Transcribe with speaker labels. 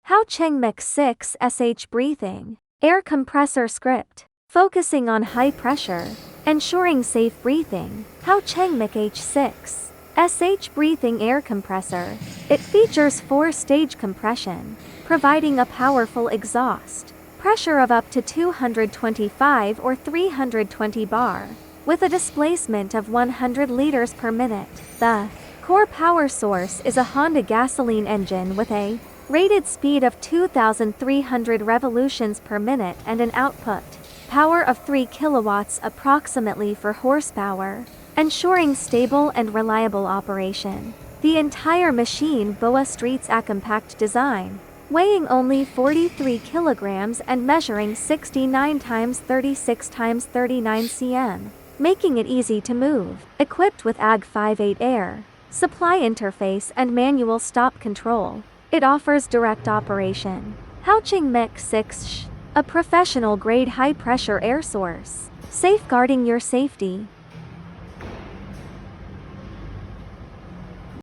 Speaker 1: Haocheng MCH6 Breathing Air Compressor Script. Focusing on high pressure, ensuring safe breathing. Haocheng MCH6 Breathing Air Compressor. It features 4-stage compression, providing a powerful exhaust pressure of up to 225 or 320 bar, with a displacement of 100 liters per minute. The core power source is a Honda gasoline engine with a rated speed of 2,300 revolutions per minute and an output power of 3 kilowatts approximately for horsepower, ensuring stable and reliable operation. The entire machine boasts a compact design, weighing only 43 kilograms and measuring 69 x 36 x 39 cm, making it easy to move. Equipped with AG58 air supply interface and manual stop control, it offers direct operation. Haocheng MCH6, a professional-grade high-pressure air source, safeguarding your safety.